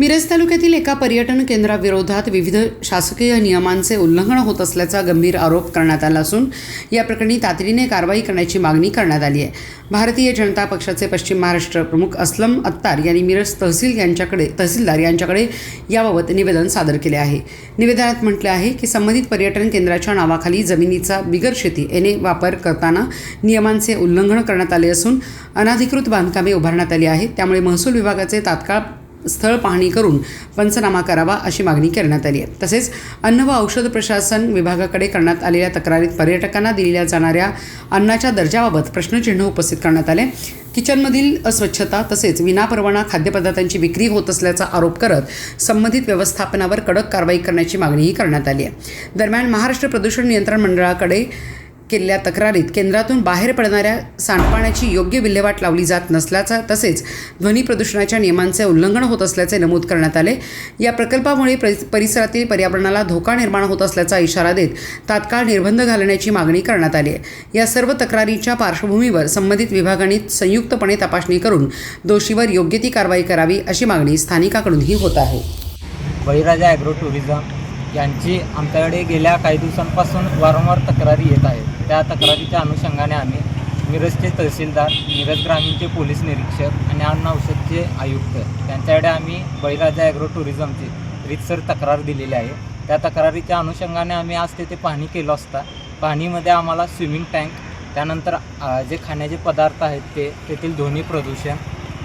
मिरज तालुक्यातील एका पर्यटन केंद्राविरोधात विविध शासकीय नियमांचे उल्लंघन होत असल्याचा गंभीर आरोप करण्यात आला असून या प्रकरणी तातडीने कारवाई करण्याची मागणी करण्यात आली आहे। भारतीय जनता पक्षाचे पश्चिम महाराष्ट्र प्रमुख असलम अत्तार यांनी मिरज तहसीलदार यांच्याकडे याबाबत निवेदन सादर केले आहे। निवेदनात म्हटले आहे की संबंधित पर्यटन केंद्राच्या नावाखाली जमिनीचा बिगर शेती याने वापर करताना नियमांचे उल्लंघन करण्यात आले असून अनधिकृत बांधकामे उभारण्यात आली आहेत। त्यामुळे महसूल विभागाचे तात्काळ स्थळ पाहणी करून पंचनामा करावा अशी मागणी करण्यात आली आहे। तसेच अन्न व औषध प्रशासन विभागाकडे करण्यात आलेल्या तक्रारीत पर्यटकांना दिल्या जाणाऱ्या अन्नाच्या दर्जाबाबत प्रश्नचिन्ह उपस्थित करण्यात आले। किचनमधील अस्वच्छता तसेच विनापरवाना खाद्यपदार्थांची विक्री होत असल्याचा आरोप करत संबंधित व्यवस्थापनावर कडक कारवाई करण्याची मागणीही करण्यात आली आहे। दरम्यान महाराष्ट्र प्रदूषण नियंत्रण मंडळाकडे केलेल्या तक्रारीत केंद्रातून बाहेर पडणाऱ्या सांडपाण्याची योग्य विल्हेवाट लावली जात नसल्याचा तसेच ध्वनी प्रदूषणाच्या नियमांचे उल्लंघन होत असल्याचे नमूद करण्यात आले। या प्रकल्पामुळे परिसरातील पर्यावरणाला धोका निर्माण होत असल्याचा इशारा देत तात्काळ निर्बंध घालण्याची मागणी करण्यात आली आहे। या सर्व तक्रारींच्या पार्श्वभूमीवर संबंधित विभागांनी संयुक्तपणे तपासणी करून दोषीवर योग्य ती कारवाई करावी अशी मागणी स्थानिकांकडूनही होत आहे। बळीराजा ॲग्रो टुरिझम यांची आमच्याकडे गेल्या काही दिवसांपासून वारंवार तक्रारी येत आहेत। त्या तक्रारीच्या अनुषंगाने आम्ही मिरजचे तहसीलदार, मिरज ग्रामीणचे पोलीस निरीक्षक आणि अन्न औषधचे आयुक्त यांच्याकडे आम्ही बळीराजा ॲग्रो टुरिझमची रीतसर तक्रार दिलेली आहे। त्या तक्रारीच्या अनुषंगाने आम्ही आज तेथे पाहणी केलं असता पाहणीमध्ये आम्हाला स्विमिंग टँक, त्यानंतर जे खाण्याचे पदार्थ आहेत तेथील ध्वनी प्रदूषण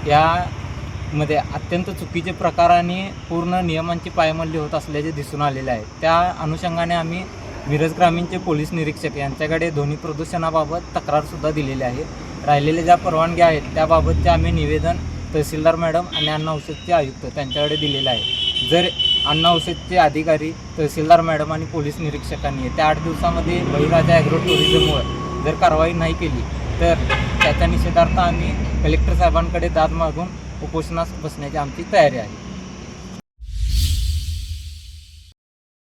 यामध्ये अत्यंत चुकीचे प्रकार आणि पूर्ण नियमांची पायमल्ली होत असल्याचे दिसून आलेले आहे। त्या अनुषंगाने आम्ही मिरज ग्रामीणचे पोलीस निरीक्षक यांच्याकडे ध्वनी प्रदूषणाबाबत तक्रारसुद्धा दिलेली आहे। राहिलेल्या ज्या परवानग्या आहेत त्याबाबतचे आम्ही निवेदन तहसीलदार मॅडम आणि अन्न औषधचे आयुक्त त्यांच्याकडे दिलेलं आहे। जर अन्न औषधचे अधिकारी, तहसीलदार मॅडम आणि पोलीस निरीक्षकांनी येत्या 8 दिवसामध्ये बळीराजा ॲग्रो टुरिझमवर जर कारवाई नाही केली तर त्याच्या निषेधार्थ आम्ही कलेक्टर साहेबांकडे दाद मागून उपोषणास बसण्याची आमची तयारी आहे।